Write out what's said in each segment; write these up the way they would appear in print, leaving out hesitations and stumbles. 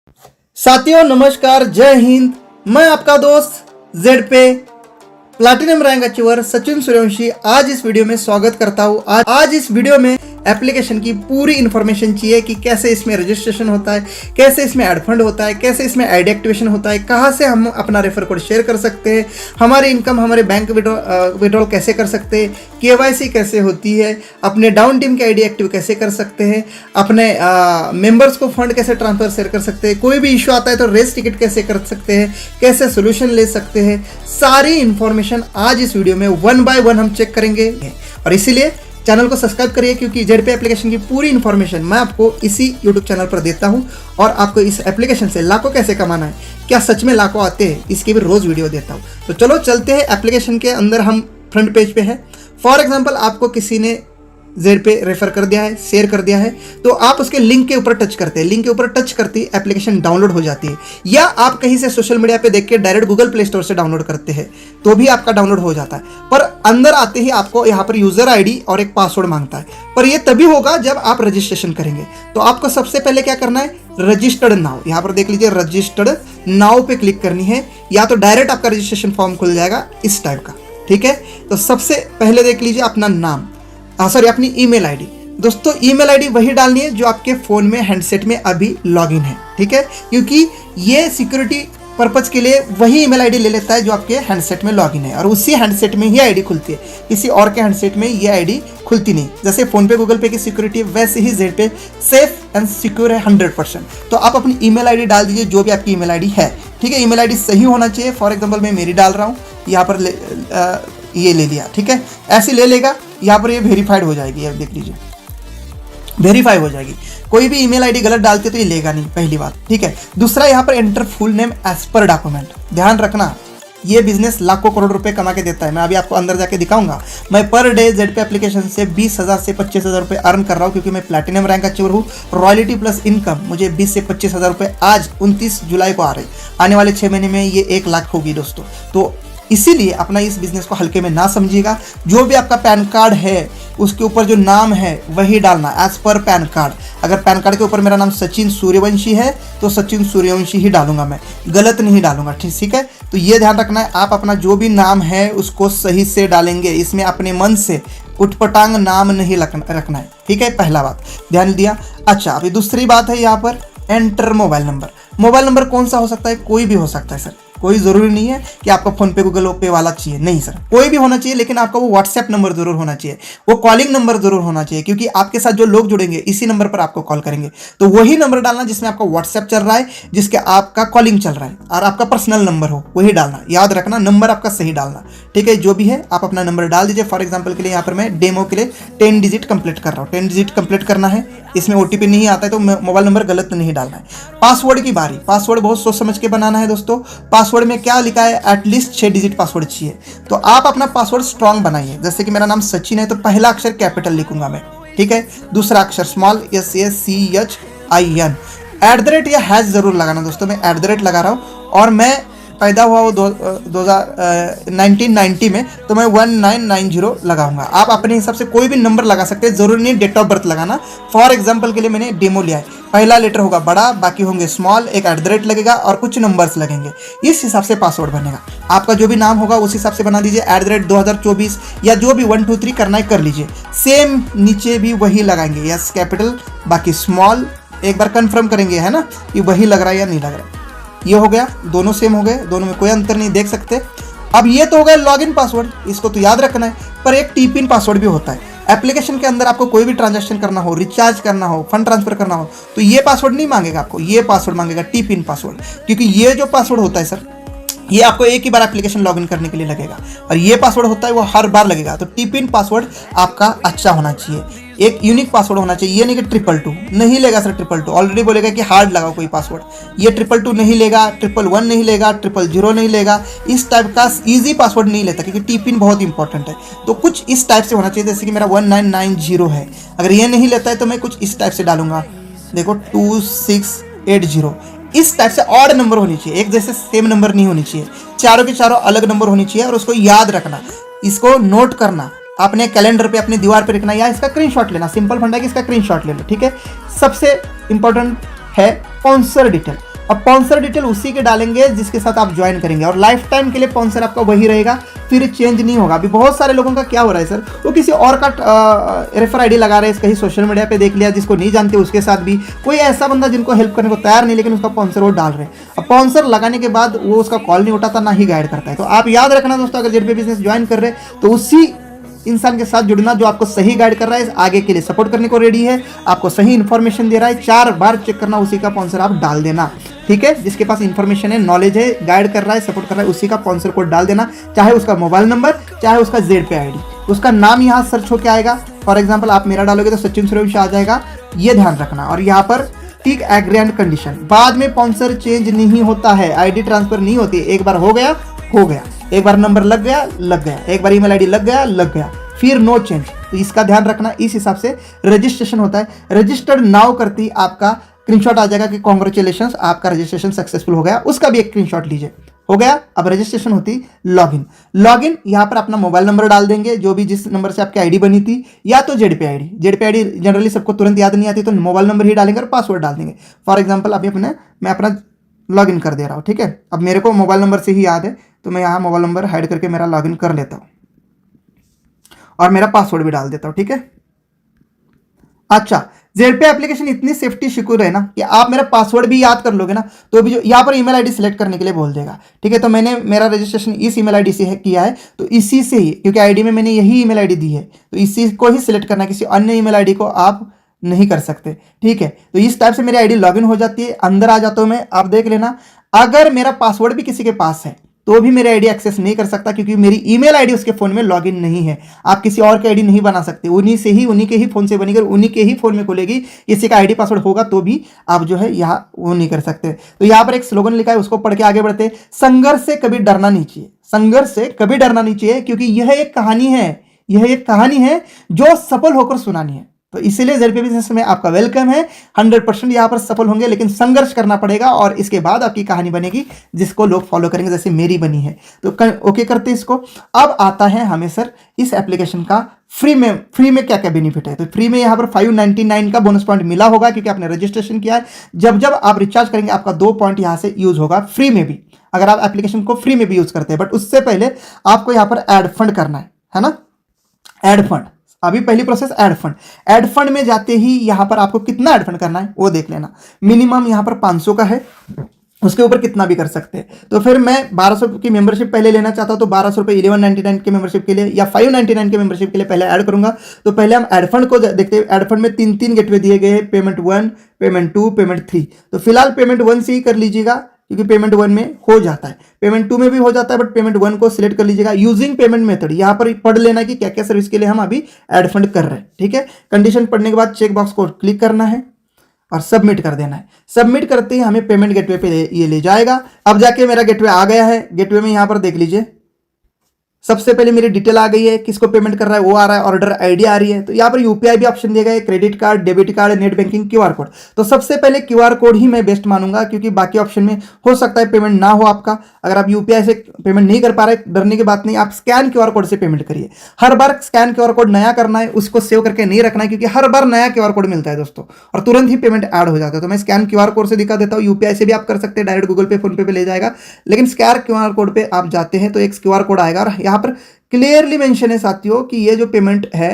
साथियों नमस्कार, जय हिंद। मैं आपका दोस्त जेड पे platinum rank achiever Sachin Suryavanshi आज इस वीडियो में स्वागत करता हूँ। आज इस वीडियो में एप्लीकेशन की पूरी इन्फॉर्मेशन चाहिए कि कैसे इसमें रजिस्ट्रेशन होता है, कैसे इसमें एड फंड होता है, कैसे इसमें आईडी एक्टिवेशन होता है, कहाँ से हम अपना रेफर कोड शेयर कर सकते हैं, हमारी इनकम हमारे बैंक विड्रॉल कैसे कर सकते हैं, केवाईसी कैसे होती है, अपने डाउन टीम की आईडी एक्टिव कैसे कर सकते हैं, अपने मेंबर्स को फंड कैसे ट्रांसफर शेयर कर सकते हैं, कोई भी इशू आता है तो रेस टिकट कैसे कर सकते हैं, कैसे सोल्यूशन ले सकते हैं, सारी इन्फॉर्मेशन आज इस वीडियो में 1 बाय 1 हम चेक करेंगे। और इसीलिए चैनल को सब्सक्राइब करिए क्योंकि जेड पे एप्लीकेशन की पूरी इन्फॉर्मेशन मैं आपको इसी यूट्यूब चैनल पर देता हूं और आपको इस एप्लीकेशन से लाखों कैसे कमाना है, क्या सच में लाखों आते हैं, इसकी भी रोज वीडियो देता हूं। तो चलो चलते हैं एप्लीकेशन के अंदर। हम फ्रंट पेज पे है। फॉर एग्जाम्पल आपको किसी ने जेड पे रेफर कर दिया है, शेयर कर दिया है, तो आप उसके लिंक के ऊपर टच करते हैं। लिंक के ऊपर टच करते ही एप्लीकेशन डाउनलोड हो जाती है, या आप कहीं से सोशल मीडिया पे देख के डायरेक्ट गूगल प्ले स्टोर से डाउनलोड करते हैं तो भी आपका डाउनलोड हो जाता है। पर अंदर आते ही आपको यहाँ पर यूजर आईडी और एक पासवर्ड मांगता है, पर यह तभी होगा जब आप रजिस्ट्रेशन करेंगे। तो आपको सबसे पहले क्या करना है, रजिस्टर्ड नाउ, यहाँ पर देख लीजिए रजिस्टर्ड नाउ पे क्लिक करनी है, या तो डायरेक्ट आपका रजिस्ट्रेशन फॉर्म खुल जाएगा इस टाइप का। ठीक है, तो सबसे पहले देख लीजिए अपना नाम, सॉरी अपनी ईमेल आईडी। दोस्तों ईमेल आईडी वही डालनी है जो आपके फ़ोन में हैंडसेट में अभी लॉगिन है। ठीक है, क्योंकि ये सिक्योरिटी पर्पज़ के लिए वही ईमेल आईडी ले लेता है जो आपके हैंडसेट में लॉगिन है, और उसी हैंडसेट में ही आईडी खुलती है, किसी और के हैंडसेट में ये आईडी खुलती नहीं। जैसे फ़ोन पे गूगल पे की सिक्योरिटी वैसे ही जेड पे सेफ एंड सिक्योर है 100%। तो आप अपनी ईमेल आईडी डाल दीजिए जो भी आपकी ईमेल आईडी है। ठीक है, ईमेल आईडी सही होना चाहिए। फॉर एग्जाम्पल मैं मेरी डाल रहा हूँ, यहाँ पर ये ले लिया। ठीक है, ऐसे ले लेगा, यहाँ पर ये वेरीफाइड हो जाएगी। अब देख लीजिए वेरीफाई हो जाएगी। कोई भी ईमेल आईडी गलत डालते तो ये लेगा नहीं, पहली बात। ठीक है, दूसरा यहाँ पर enter full name as per document. ध्यान रखना, ये बिजनेस लाखों करोड़ रुपए कमा के देता है। मैं अभी आपको अंदर जाके दिखाऊंगा। मैं पर डे जेड पे एप्लीकेशन से 20,000 से 25,000 रुपए अर्न कर रहा हूँ, क्योंकि मैं प्लैटिनम रैंक अचीवर हूँ। रॉयल्टी प्लस इनकम मुझे 20 से 25,000 रुपए आज 29 जुलाई को आ रही। आने वाले 6 महीने में ये 1 लाख होगी दोस्तों। तो इसीलिए अपना इस बिजनेस को हल्के में ना समझिएगा। जो भी आपका पैन कार्ड है उसके ऊपर जो नाम है वही डालना एज पर पैन कार्ड। अगर पैन कार्ड के ऊपर मेरा नाम सचिन सूर्यवंशी है तो सचिन सूर्यवंशी ही डालूंगा, मैं गलत नहीं डालूंगा। ठीक है, तो ये ध्यान रखना है, आप अपना जो भी नाम है उसको सही से डालेंगे। इसमें अपने मन से उटपटांग नाम नहीं रखना है। ठीक है, पहला बात ध्यान दिया। अच्छा, अभी दूसरी बात है यहाँ पर enter mobile number. Mobile number कौन सा हो सकता है, कोई भी हो सकता है सर। कोई ज़रूरी नहीं है कि आपका फ़ोन पे गूगल पे वाला चाहिए, नहीं सर, कोई भी होना चाहिए, लेकिन आपका वो व्हाट्सएप नंबर ज़रूर होना चाहिए, वो कॉलिंग नंबर ज़रूर होना चाहिए, क्योंकि आपके साथ जो लोग जुड़ेंगे इसी नंबर पर आपको कॉल करेंगे। तो वही नंबर डालना जिसमें आपका व्हाट्सएप चल रहा है, जिसके आपका कॉलिंग चल रहा है, और आपका पर्सनल नंबर हो वही डालना। याद रखना, नंबर आपका सही डालना। ठीक है, जो भी है आप अपना नंबर डाल दीजिए। फॉर एग्जाम्पल के लिए यहाँ पर मैं डेमो के लिए 10 डिजिट कंप्लीट कर रहा हूँ। 10 डिजिट कंप्लीट करना है, इसमें ओटीपी नहीं आता है तो मोबाइल नंबर गलत नहीं डालना है। पासवर्ड की बारी, पासवर्ड बहुत सोच समझ के बनाना है दोस्तों। पासवर्ड में क्या लिखा है, एटलीस्ट 6 डिजिट पासवर्ड चाहिए। तो आप अपना पासवर्ड स्ट्रॉन्ग बनाइए। जैसे कि मेरा नाम सचिन है तो पहला अक्षर कैपिटल लिखूंगा मैं। ठीक है, दूसरा अक्षर स्मॉल SACHIN। @ या हैश जरूर लगाना दोस्तों। मैं @ लगा रहा हूँ, और मैं पैदा हुआ वो 1990 में, तो मैं 1990 लगाऊंगा। आप अपने हिसाब से कोई भी नंबर लगा सकते हैं, जरूरी नहीं डेट ऑफ बर्थ लगाना। फॉर एग्जांपल के लिए मैंने डेमो लिया है, पहला लेटर होगा बड़ा, बाकी होंगे स्मॉल, एक @ लगेगा और कुछ नंबर्स लगेंगे। इस हिसाब से पासवर्ड बनेगा। आपका जो भी नाम होगा उस हिसाब से बना दीजिए। @ 2024 या जो भी 1 2 3 करना है कर लीजिए। सेम नीचे भी वही लगाएंगे, यस कैपिटल, बाकी स्मॉल। एक बार कंफर्म करेंगे है ना कि वही लग रहा है या नहीं लग रहा है। ये हो गया, दोनों सेम हो गए, दोनों में कोई अंतर नहीं देख सकते। अब ये तो हो गया लॉगिन पासवर्ड, इसको तो याद रखना है। पर एक टी-पिन पासवर्ड भी होता है। एप्लीकेशन के अंदर आपको कोई भी ट्रांजैक्शन करना हो, रिचार्ज करना हो, फंड ट्रांसफर करना हो, तो ये पासवर्ड नहीं मांगेगा आपको, ये पासवर्ड मांगेगा टी-पिन पासवर्ड। क्योंकि ये जो पासवर्ड होता है सर, ये आपको एक ही बार एप्लीकेशन लॉगिन करने के लिए लगेगा, और ये पासवर्ड होता है वो हर बार लगेगा। तो टी-पिन पासवर्ड आपका अच्छा होना चाहिए, एक यूनिक पासवर्ड होना चाहिए। ये नहीं कि 222 नहीं लेगा सर। 222 ऑलरेडी बोलेगा कि हार्ड लगाओ कोई पासवर्ड। ये 222 नहीं लेगा, 111 नहीं लेगा, 000 नहीं लेगा। इस टाइप का इजी पासवर्ड नहीं लेता, क्योंकि टी-पिन बहुत इंपॉर्टेंट है। तो कुछ इस टाइप से होना चाहिए, जैसे कि मेरा 1990 है। अगर ये नहीं लेता है तो मैं कुछ इस टाइप से डालूंगा, देखो 2680। इस टाइप से ऑड नंबर होनी चाहिए, एक जैसे सेम नंबर नहीं होनी चाहिए, चारों के चारों अलग नंबर होनी चाहिए। और उसको याद रखना, इसको नोट करना, अपने कैलेंडर पे अपने दीवार पे रखना, या इसका स्क्रीनशॉट लेना। सिंपल फंडा है कि इसका स्क्रीनशॉट ले लो। ठीक है, सबसे इंपॉर्टेंट है स्पॉन्सर डिटेल। और स्पॉन्सर डिटेल उसी के डालेंगे जिसके साथ आप ज्वाइन करेंगे, और लाइफ टाइम के लिए स्पॉन्सर आपका वही रहेगा, फिर चेंज नहीं होगा। अभी बहुत सारे लोगों का क्या हो रहा है सर, वो किसी और का रेफर आईडी लगा रहे हैं, कहीं सोशल मीडिया पे देख लिया, जिसको नहीं जानते उसके साथ भी कोई ऐसा बंदा जिनको हेल्प करने को तैयार नहीं, लेकिन उसका स्पॉन्सर वो डाल रहे हैं। अब स्पॉन्सर लगाने के बाद वो उसका कॉल नहीं उठाता, ना ही गाइड करता है। तो आप याद रखना दोस्तों, अगर जेड पे बिजनेस ज्वाइन कर रहे हैं तो उसी इंसान के साथ जुड़ना जो आपको सही गाइड कर रहा है, आगे के लिए सपोर्ट करने को रेडी है, आपको सही इन्फॉर्मेशन दे रहा है। 4 बार चेक करना, उसी का स्पॉन्सर आप डाल देना, ठीक है। जिसके पास इन्फॉर्मेशन है, नॉलेज है, गाइड कर रहा है, सपोर्ट कर रहा है, उसी का स्पॉन्सर कोड डाल देना, चाहे उसका मोबाइल नंबर, चाहे उसका जेड पे आईडी, उसका नाम यहाँ सर्च होकर आएगा। फॉर एग्जाम्पल आप मेरा डालोगे तो सचिन सूर्यवंशी आ जाएगा, ये ध्यान रखना। और यहाँ पर टिक एग्री एंड कंडीशन, बाद में स्पॉन्सर चेंज नहीं होता है, आईडी ट्रांसफर नहीं होती, एक बार हो गया हो गया, एक बार नंबर लग गया लग गया, एक बार ईमेल आईडी लग गया, फिर नो चेंज। तो इसका ध्यान रखना, इस हिसाब से रजिस्ट्रेशन होता है। रजिस्टर्ड नाउ करती आपका स्क्रीनशॉट आ जाएगा कि कॉन्ग्रेचुलेशन, आपका रजिस्ट्रेशन सक्सेसफुल हो गया, उसका भी एक स्क्रीनशॉट लीजिए। हो गया। अब रजिस्ट्रेशन होती लॉगिन यहाँ पर अपना मोबाइल नंबर डाल देंगे, जो भी जिस नंबर से आपकी आईडी बनी थी, या तो जेड पे आईडी जनरली सबको तुरंत याद नहीं आती, तो मोबाइल नंबर ही डालेंगे और पासवर्ड डाल देंगे। फॉर एग्जाम्पल अभी मैं अपना लॉगिन कर दे रहा हूँ, ठीक है। अब मेरे को मोबाइल नंबर से ही याद है, तो मैं यहाँ मोबाइल नंबर हाइड करके मेरा लॉगिन कर लेता हूँ और मेरा पासवर्ड भी डाल देता हूँ, ठीक है। अच्छा, जेडपे एप्लीकेशन इतनी सेफ्टी सिक्योर है ना कि आप मेरा पासवर्ड भी याद कर लोगे ना, तो भी जो यहाँ पर ईमेल आईडी सेलेक्ट करने के लिए बोल देगा, ठीक है। तो मैंने मेरा रजिस्ट्रेशन इस ईमेल आईडी से किया है, तो इसी से ही, क्योंकि आईडी में मैंने यही ईमेल आईडी दी है, तो इसी को ही सिलेक्ट करना, किसी अन्य ईमेल आईडी को आप नहीं कर सकते, ठीक है। तो इस टाइप से मेरी आईडी लॉगिन हो जाती है, अंदर आ जाता हूँ मैं। आप देख लेना, अगर मेरा पासवर्ड भी किसी के पास है तो भी मेरी आईडी एक्सेस नहीं कर सकता, क्योंकि मेरी ईमेल आईडी उसके फोन में लॉगिन नहीं है। आप किसी और की आईडी नहीं बना सकते, उन्हीं के ही फोन से बनेगी, उन्हीं के ही फोन में खुलेगी। किसी का आईडी पासवर्ड होगा तो भी आप जो है यहाँ वो नहीं कर सकते। तो यहाँ पर एक स्लोगन लिखा है, उसको पढ़ के आगे बढ़ते। संघर्ष से कभी डरना नहीं चाहिए, संघर्ष से कभी डरना नहीं चाहिए, क्योंकि यह एक कहानी है जो सफल होकर सुनानी है। तो इसीलिए जेडपे बिजनेस में आपका वेलकम है। 100% यहाँ पर सफल होंगे, लेकिन संघर्ष करना पड़ेगा, और इसके बाद आपकी कहानी बनेगी जिसको लोग फॉलो करेंगे, जैसे मेरी बनी है। तो ओके करते इसको। अब आता है हमें सर इस एप्लीकेशन का फ्री में क्या क्या बेनिफिट है। तो फ्री में यहाँ पर 599 का बोनस पॉइंट मिला होगा, क्योंकि आपने रजिस्ट्रेशन किया है। जब आप रिचार्ज करेंगे, आपका 2 पॉइंट यहाँ से यूज होगा फ्री में भी, अगर आप एप्लीकेशन को फ्री में भी यूज करते हैं। बट उससे पहले आपको यहाँ पर एड फंड करना है ना। एड फंड, अभी पहली प्रोसेस ऐड फंड में जाते ही यहाँ पर आपको कितना ऐड फंड करना है वो देख लेना। मिनिमम यहाँ पर 500 का है, उसके ऊपर कितना भी कर सकते हैं। तो फिर मैं 1200 की मेंबरशिप पहले लेना चाहता हूँ, तो 1200 रुपये 1199 के मेंबरशिप के लिए या 599 के मेंबरशिप के लिए पहले ऐड करूंगा। तो पहले हम ऐड फंड को देखते हैं। ऐड फंड में 3 गेटवे दिए गए हैं, पेमेंट 1, पेमेंट 2, पेमेंट 3। तो फिलहाल पेमेंट 1 से ही कर लीजिएगा, क्योंकि पेमेंट 1 में हो जाता है, पेमेंट 2 में भी हो जाता है, बट पेमेंट 1 को सिलेक्ट कर लीजिएगा। यूजिंग पेमेंट मेथड, यहाँ पर पढ़ लेना कि क्या क्या सर्विस के लिए हम अभी ऐड फंड कर रहे हैं, ठीक है। कंडीशन पढ़ने के बाद चेक बॉक्स को क्लिक करना है और सबमिट कर देना है। सबमिट करते ही हमें पेमेंट गेटवे पे ये ले जाएगा। अब जाके मेरा गेटवे आ गया है। गेटवे में यहाँ पर देख लीजिए, सबसे पहले मेरी डिटेल आ गई है, किसको पेमेंट कर रहा है वो आ रहा है, ऑर्डर आईडी आ रही है। तो यहाँ पर यूपीआई भी ऑप्शन दिया गया है, credit card, debit card, net banking, QR code. तो सबसे पहले क्यूआर कोड ही मैं बेस्ट मानूंगा, क्योंकि बाकी ऑप्शन में हो सकता है पेमेंट ना हो आपका। अगर आप यूपीआई से पेमेंट नहीं कर पा रहे, डरने की बात नहीं, आप स्कैन क्यूआर कोड से पेमेंट करिए। हर बार स्कैन क्यूआर कोड नया करना है, उसको सेव करके नहीं रखना है, क्योंकि हर बार नया क्यूआर कोड मिलता है दोस्तों, और तुरंत ही पेमेंट ऐड हो जाता है। तो मैं स्कैन क्यूआर कोड से दिखा देता हूँ। यूपीआई से भी आप कर सकते हैं, डायरेक्ट गूगल पे, फोन पे ले जाएगा, लेकिन स्कैन क्यूआर कोड पे आप जाते हैं तो एक क्यूआर कोड आएगा, और यहाँ पर क्लियरली मेंशन है साथियों कि ये जो पेमेंट है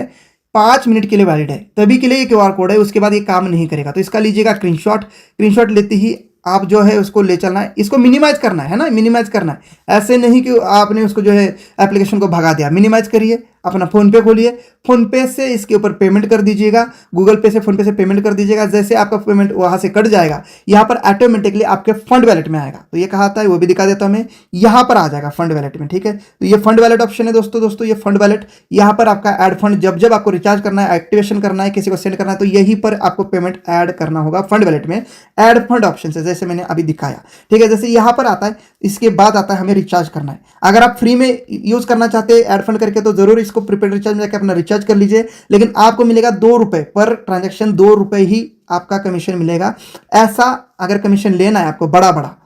5 मिनट के लिए वैलिड है, तभी के लिए ये क्यूआर कोड है, उसके बाद ये काम नहीं करेगा। तो इसका लीजिएगा स्क्रीनशॉट लेते ही आप जो है उसको ले चलना है, इसको मिनिमाइज करना है ना, मिनिमाइज करना है। ऐसे नहीं कि आपने उसको जो है एप्लीकेशन को भगा दिया। मिनिमाइज करिए, अपना फ़ोन पे खोलिए, फ़ोन पे से इसके ऊपर पेमेंट कर दीजिएगा, गूगल पे से, फ़ोन पे से पेमेंट कर दीजिएगा। जैसे आपका पेमेंट वहाँ से कट जाएगा, यहाँ पर ऑटोमेटिकली आपके फंड वैलेट में आएगा। तो ये कहा आता है, वो भी दिखा देता हूँ मैं, यहाँ पर आ जाएगा फंड वैलेट में, ठीक है। तो ये फंड वैलेट ऑप्शन है दोस्तों, ये फंड वैलेट, यहाँ पर आपका ऐड फंड, जब आपको रिचार्ज करना है, एक्टिवेशन करना है, किसी को सेंड करना है, तो यहीं पर आपको पेमेंट ऐड करना होगा फंड वैलेट में। ऐड फंड ऑप्शन से, जैसे मैंने अभी दिखाया, ठीक है। जैसे यहाँ पर आता है, इसके बाद आता है हमें रिचार्ज करना है। अगर आप फ्री में यूज करना चाहते हैं ऐड फंड करके, तो जरूर इसको प्रीपेड रिचार्ज में जाकर अपना रिचार्ज कर लीजिए, लेकिन आपको मिलेगा 2 रुपए पर ट्रांजैक्शन, 2 रुपए ही आपका कमीशन मिलेगा। ऐसा अगर कमीशन लेना है आपको बड़ा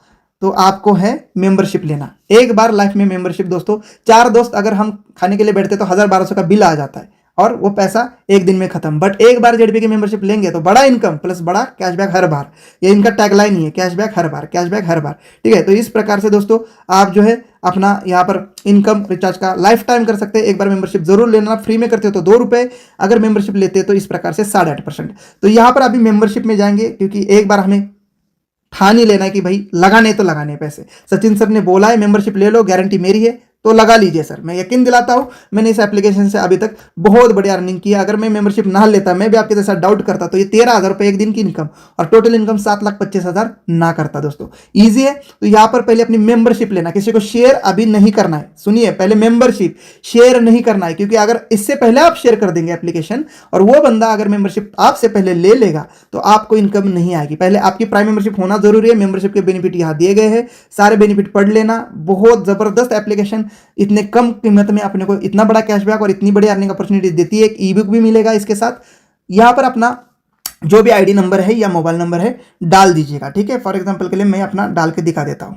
तो आपको है मेंबरशिप लेना। एक बार लाइफ में मेंबरशिप दोस्तों, 4 दोस्त अगर हम खाने के लिए बैठते तो 1000-1200 का बिल आ जाता है। और वो पैसा एक दिन में खत्म। बट एक बार जेडपी की मेंबरशिप लेंगे तो बड़ा इनकम प्लस बड़ा कैशबैक हर बार, ये इनका टैगलाइन ही है, कैशबैक हर बार, कैशबैक हर बार। ठीक है, तो इस प्रकार से दोस्तों आप जो है अपना यहाँ पर इनकम रिचार्ज का लाइफ टाइम कर सकते हैं। एक बार मेंबरशिप जरूर लेना, फ्री में करते हो तो 2 रुपए, अगर मेंबरशिप लेते हैं तो इस प्रकार से 8.5%। तो यहाँ पर अभी मेंबरशिप में जाएंगे, क्योंकि एक बार हमें ठान ही लेना है कि भाई लगाने तो लगाने पैसे। सचिन सर ने बोला है मेंबरशिप ले लो, गारंटी मेरी है, तो लगा लीजिए सर। मैं यकीन दिलाता हूं, मैंने इस एप्लीकेशन से अभी तक बहुत बढ़िया अर्निंग की है। अगर मैं मेंबरशिप ना लेता, मैं भी आपके जैसा डाउट करता, तो ये 13,000 रुपए एक दिन की इनकम और टोटल इनकम 7,25,000 ना करता दोस्तों। ईजी है। तो यहां पर पहले अपनी मेंबरशिप लेना, किसी को शेयर अभी नहीं करना है। सुनिए, पहले मेंबरशिप, शेयर नहीं करना है, क्योंकि अगर इससे पहले आप शेयर कर देंगे एप्लीकेशन और वो बंदा अगर मेंबरशिप आपसे पहले ले लेगा तो आपको इनकम नहीं आएगी। पहले आपकी प्राइम मेंबरशिप होना जरूरी है। मेंबरशिप के बेनिफिट यहां दिए गए हैं, सारे बेनिफिट पढ़ लेना। बहुत जबरदस्त एप्लीकेशन, इतने कम कीमत में अपने को इतना बड़ा कैशबैक और इतनी बड़ी अर्निंग अपॉर्चुनिटी देती है। एक ई बुक भी मिलेगा इसके साथ। यहां पर अपना जो भी आईडी नंबर है या मोबाइल नंबर है डाल दीजिएगा। ठीक है, फॉर एग्जांपल के लिए मैं अपना डाल के दिखा देता हूं।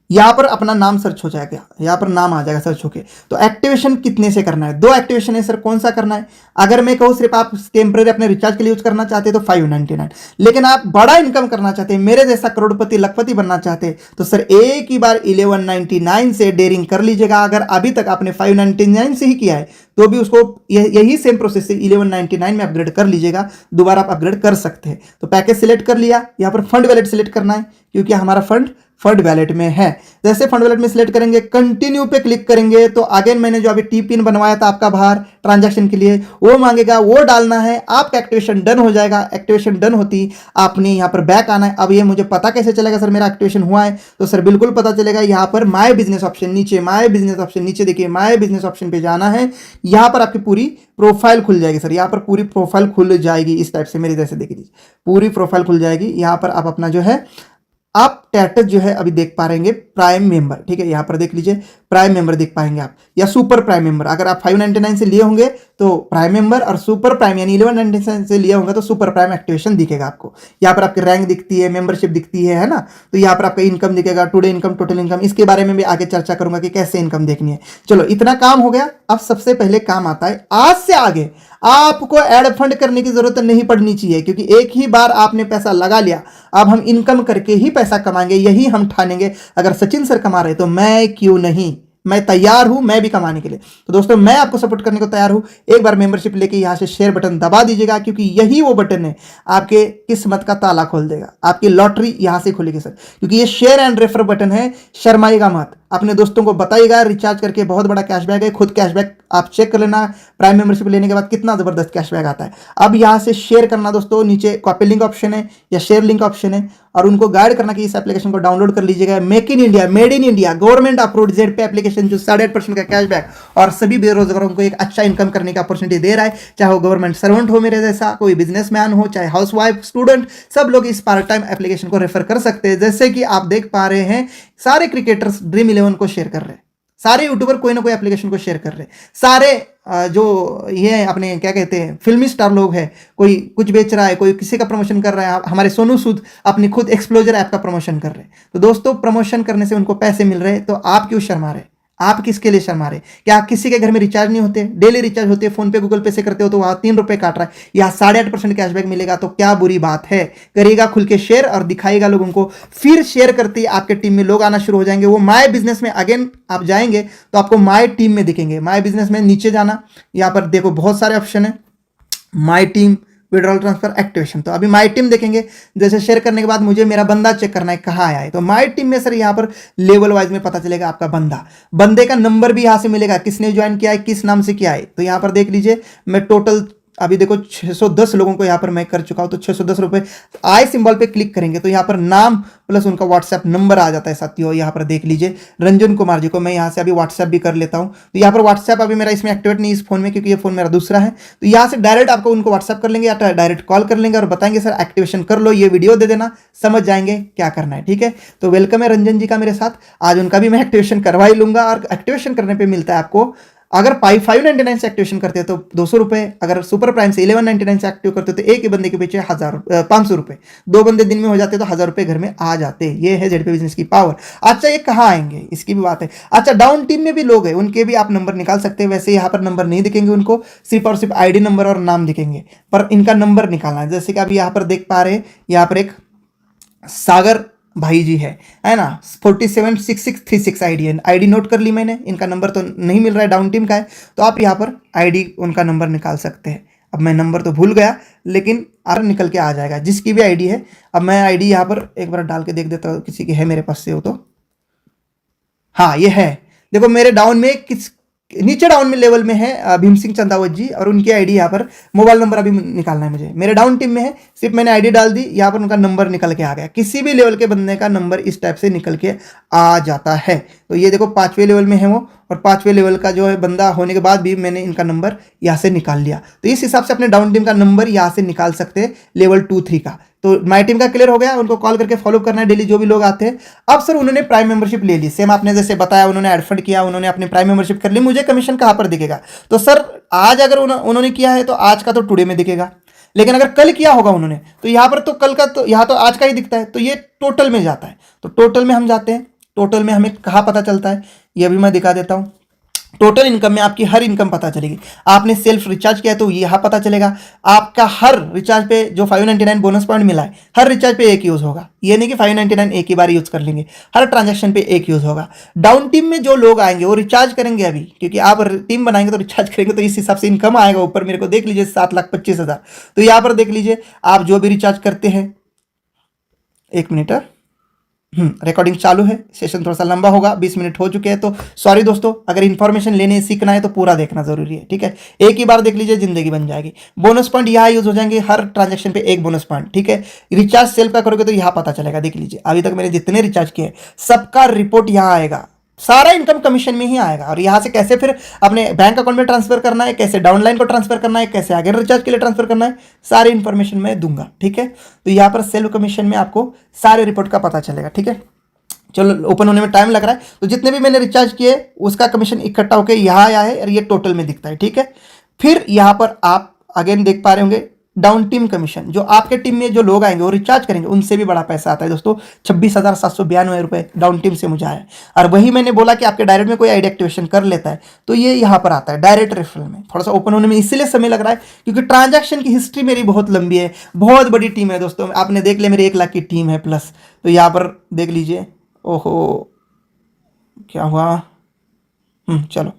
यहां पर अपना नाम सर्च हो जाएगा, यहां पर नाम आ जाएगा सर्च होके। तो एक्टिवेशन कितने से करना है? 2 एक्टिवेशन है सर, कौन सा करना है? अगर मैं कहूं सिर्फ आप टेम्पररी अपने रिचार्ज के लिए यूज करना चाहते हैं तो 599, लेकिन आप बड़ा इनकम करना चाहते हैं, मेरे जैसा करोड़पति लखपति बनना चाहते हैं, तो सर एक ही बार 1199 से डेयरिंग कर लीजिएगा। अगर अभी तक आपने 599 से ही किया है तो भी उसको यही सेम प्रोसेस से 1199 में अपग्रेड कर लीजिएगा। दोबारा आप अपग्रेड कर सकते हैं। तो पैकेज सिलेक्ट कर लिया, यहां पर फंड वैलेट सिलेक्ट करना है, क्योंकि हमारा फंड वैलेट में है। जैसे फंड वैलेट में सिलेक्ट करेंगे, कंटिन्यू पे क्लिक करेंगे तो अगेन मैंने जो अभी टी पिन बनवाया था आपका बाहर ट्रांजैक्शन के लिए, वो मांगेगा, वो डालना है। आपका एक्टिवेशन डन हो जाएगा। एक्टिवेशन डन होती आपने यहाँ पर बैक आना है। अब ये मुझे पता कैसे चलेगा सर मेरा एक्टिवेशन हुआ है? तो सर बिल्कुल पता चलेगा। यहाँ पर माय बिजनेस ऑप्शन नीचे, माय बिजनेस ऑप्शन नीचे देखिए, माय बिजनेस ऑप्शन पे जाना है। यहाँ पर आपकी पूरी प्रोफाइल खुल जाएगी सर। यहाँ पर पूरी प्रोफाइल खुल जाएगी इस टाइप से, मेरी जैसे देखिए पूरी प्रोफाइल खुल जाएगी। यहाँ पर आप अपना जो है आप स्टेटस जो है अभी देख पा रहेंगे प्राइम मेंबर। ठीक है, यहां पर देख लीजिए प्राइम मेंबर देख पाएंगे आप, या सुपर प्राइम मेंबर। अगर आप 599 से लिए होंगे तो प्राइम मेंबर, और सुपर प्राइम यानी 1199 से लिए होंगे तो सुपर प्राइम एक्टिवेशन दिखेगा आपको। यहाँ पर आपकी रैंक दिखती है, मेंबरशिप दिखती है ना। तो यहाँ पर आपका इनकम दिखेगा, टुडे इनकम, टोटल इनकम। इसके बारे में भी आगे चर्चा करूंगा कि कैसे इनकम देखनी है। चलो इतना काम हो गया। अब सबसे पहले काम आता है, आज से आगे आपको एड फंड करने की जरूरत नहीं पड़नी चाहिए, क्योंकि एक ही बार आपने पैसा लगा लिया। अब हम इनकम करके ही पैसा कमाएंगे, यही हम ठानेंगे। अगर सचिन सर कमा रहे तो मैं क्यों नहीं, मैं तैयार हूं मैं भी कमाने के लिए। तो दोस्तों मैं आपको सपोर्ट करने को तैयार हूं। एक बार मेंबरशिप लेके यहां से शेयर बटन दबा दीजिएगा, क्योंकि यही वो बटन है आपके किस्मत का ताला खोल देगा। आपकी लॉटरी यहां से खुलेगी सर, क्योंकि ये शेयर एंड रेफर बटन है। शर्माइएगा मत, अपने दोस्तों को बताइएगा। रिचार्ज करके बहुत बड़ा कैशबैक है, खुद कैशबैक आप चेक कर लेना प्राइम मेंबरशिप लेने के बाद कितना जबरदस्त कैशबैक आता है। अब यहां से शेयर करना दोस्तों, नीचे कॉपी लिंक ऑप्शन है या शेयर लिंक ऑप्शन है, और उनको गाइड करना कि इस एप्लीकेशन को डाउनलोड कर लीजिएगा। Make in India, made in India, government approved Zedpay application, जो 8.5% का कैशबैक और सभी बेरोजगारों को एक अच्छा इनकम करने की अपॉर्चुनिटी दे रहा है। चाहे वो गवर्नमेंट सर्वेंट हो मेरे जैसा, कोई बिजनेसमैन हो, चाहे हाउसवाइफ, स्टूडेंट, सब लोग इस पार्ट टाइम एप्लीकेशन को रेफर कर सकते हैं। जैसे कि आप देख पा रहे हैं सारे क्रिकेटर्स ड्रीम 11 को शेयर कर रहे हैं, सारे यूट्यूबर कोई ना कोई एप्लीकेशन को शेयर कर रहे हैं, सारे जो ये अपने क्या कहते हैं फिल्मी स्टार लोग हैं, कोई कुछ बेच रहा है, कोई किसी का प्रमोशन कर रहा है। हमारे सोनू सूद अपनी खुद एक्सप्लोजर ऐप का प्रमोशन कर रहे हैं। तो दोस्तों प्रमोशन करने से उनको पैसे मिल रहे हैं, तो आप क्यों शर्मा रहे? आप किसके लिए शर्मा रहे? क्या किसी के घर में रिचार्ज नहीं होते? डेली रिचार्ज होते हैं, फोन पे गूगल पे से करते हो तो वहां 3 रुपए काट रहा है, यहाँ 8.5% कैशबैक मिलेगा। तो क्या बुरी बात है? करिएगा खुल के शेयर और दिखाइएगा लोगों को। फिर शेयर करते ही आपके टीम में लोग आना शुरू हो जाएंगे। वो माय बिजनेस में अगेन आप जाएंगे तो आपको माय टीम में दिखेंगे। माय बिजनेस में नीचे जाना, यहाँ पर देखो बहुत सारे ऑप्शन है, my team, withdrawal transfer, activation. तो अभी माय टीम देखेंगे। जैसे शेयर करने के बाद मुझे मेरा बंदा चेक करना है कहाँ आया है, तो माय टीम में सर यहाँ पर लेवल वाइज में पता चलेगा आपका बंदे का नंबर भी यहाँ से मिलेगा, किसने ज्वाइन किया है, किस नाम से किया है। तो यहाँ पर देख लीजिए मैं टोटल अभी देखो 610 लोगों को यहाँ पर मैं कर चुका हूँ। तो 610 रुपये आई सिंबल पे क्लिक करेंगे तो यहाँ पर नाम प्लस उनका व्हाट्सएप नंबर आ जाता है साथियों। यहाँ पर देख लीजिए रंजन कुमार जी को मैं यहाँ से अभी व्हाट्सएप भी कर लेता हूँ। तो यहाँ पर व्हाट्सएप अभी मेरा इसमें एक्टिवेट नहीं इस फोन में, क्योंकि ये फोन मेरा दूसरा है। तो यहाँ से डायरेक्ट आपको उनको व्हाट्सएप कर लेंगे या डायरेक्ट कॉल कर लेंगे और बताएंगे सर एक्टिवेशन कर लो, ये वीडियो दे देना, समझ जाएंगे क्या करना है। ठीक है, तो वेलकम है रंजन जी का मेरे साथ। आज उनका भी मैं एक्टिवेशन करवा ही लूंगा, और एक्टिवेशन करने पर मिलता है आपको अगर 599 से एक्टिवेशन करते हैं तो 200 रुपये, अगर सुपर प्राइम से 1199 से एक्टिव करते हो तो एक ही बंदे के पीछे 500 रुपये, 2 बंदे दिन में हो जाते तो 1000 रुपये घर में आ जाते। ये है जेडपी बिजनेस की पावर। अच्छा, ये कहाँ आएंगे इसकी भी बात है। अच्छा, डाउन टीम में भी लोग हैं, उनके भी आप नंबर निकाल सकते हैं। वैसे यहाँ पर नंबर नहीं दिखेंगे उनको, सिर्फ और सिर्फ आईडी नंबर और नाम दिखेंगे, पर इनका नंबर निकालना है। जैसे कि आप यहाँ पर देख पा रहे हैं, यहाँ पर एक सागर भाई जी है ना, 476636 आईडी है। आईडी नोट कर ली मैंने, इनका नंबर तो नहीं मिल रहा है, डाउन टीम का है, तो आप यहाँ पर आईडी उनका नंबर निकाल सकते हैं। अब मैं नंबर तो भूल गया, लेकिन आप निकल के आ जाएगा जिसकी भी आईडी है। अब मैं आईडी यहाँ पर एक बार डाल के देख देता हूँ, किसी की है मेरे पास से हो तो। हाँ, ये है, देखो मेरे डाउन में नीचे डाउन में लेवल में है भीम सिंह चंदावत जी, और उनकी आईडी यहाँ पर, मोबाइल नंबर अभी निकालना है मुझे। मेरे डाउन टीम में है, सिर्फ मैंने आईडी डाल दी, यहाँ पर उनका नंबर निकल के आ गया। किसी भी लेवल के बंदे का नंबर इस टाइप से निकल के आ जाता है। तो ये देखो 5वें लेवल में है वो, और 5वें लेवल का जो है बंदा होने के बाद भी मैंने इनका नंबर यहाँ से निकाल लिया। तो इस हिसाब से अपने डाउन टीम का नंबर यहाँ से निकाल सकते हैं लेवल 2-3 का। तो माई टीम का क्लियर हो गया, उनको कॉल करके फॉलो करना है डेली जो भी लोग आते हैं। अब सर उन्होंने प्राइम मेंबरशिप ले ली, सेम आपने जैसे बताया, उन्होंने एड फंड किया, उन्होंने अपनी प्राइम मेंबरशिप कर ली, मुझे कमीशन कहाँ पर दिखेगा? तो सर आज अगर उन्होंने किया है तो आज का तो टुडे में दिखेगा, लेकिन अगर कल किया होगा उन्होंने तो यहाँ पर तो कल का, तो यहाँ तो आज का ही दिखता है। तो ये टोटल में जाता है, तो टोटल में हम जाते हैं। टोटल में हमें कहाँ पता चलता है, ये भी मैं दिखा देता हूँ। टोटल इनकम में आपकी हर इनकम पता चलेगी। आपने सेल्फ रिचार्ज किया है तो यहाँ पता चलेगा। आपका हर रिचार्ज पे जो 599 बोनस पॉइंट मिला है, हर रिचार्ज पे एक यूज़ होगा। ये नहीं कि 599 एक ही बार यूज़ कर लेंगे, हर ट्रांजैक्शन पे एक यूज़ होगा। डाउन टीम में जो लोग आएंगे वो रिचार्ज करेंगे अभी, क्योंकि आप टीम बनाएंगे तो रिचार्ज करेंगे, तो इस हिसाब से इनकम आएगा ऊपर। मेरे को देख लीजिए 7,25,000। तो यहाँ पर देख लीजिए, आप जो भी रिचार्ज करते हैं, 1 मिनट, रिकॉर्डिंग चालू है, सेशन थोड़ा सा लंबा होगा, 20 मिनट हो चुके हैं, तो सॉरी दोस्तों। अगर इन्फॉर्मेशन लेने सीखना है तो पूरा देखना जरूरी है, ठीक है। एक ही बार देख लीजिए, जिंदगी बन जाएगी। बोनस पॉइंट यहाँ यूज हो जाएंगे, हर ट्रांजैक्शन पे एक बोनस पॉइंट, ठीक है। रिचार्ज सेल्फ का करोगे तो यहाँ पता चलेगा, देख लीजिए अभी तक मैंने जितने रिचार्ज किए सबका रिपोर्ट यहाँ आएगा। सारा इनकम कमीशन में ही आएगा। और यहाँ से कैसे फिर अपने बैंक अकाउंट में ट्रांसफर करना है, कैसे डाउनलाइन को ट्रांसफर करना है, कैसे आगे रिचार्ज के लिए ट्रांसफर करना है, सारी इन्फॉर्मेशन मैं दूंगा, ठीक है। तो यहाँ पर सेल्फ कमीशन में आपको सारे रिपोर्ट का पता चलेगा, ठीक है। चलो, ओपन होने में टाइम लग रहा है, तो जितने भी मैंने रिचार्ज किए उसका कमीशन इकट्ठा होकर यहाँ आया है, और ये टोटल में दिखता है, ठीक है। फिर यहाँ पर आप अगेन देख पा रहे होंगे डाउन टीम कमीशन, जो आपके टीम में जो लोग आएंगे वो रिचार्ज करेंगे, उनसे भी बड़ा पैसा आता है दोस्तों। 26,792 रुपये डाउन टीम से मुझे आया। और वही मैंने बोला कि आपके डायरेक्ट में कोई आईडी एक्टिवेशन कर लेता है तो ये यहाँ पर आता है डायरेक्ट रेफरल में। थोड़ा सा ओपन होने में इसलिए समय लग रहा है क्योंकि ट्रांजैक्शन की हिस्ट्री मेरी बहुत लंबी है, बहुत बड़ी टीम है दोस्तों। आपने देख लिया मेरी 1 लाख की टीम है प्लस। तो यहाँ पर देख लीजिए, ओहो क्या हुआ, चलो,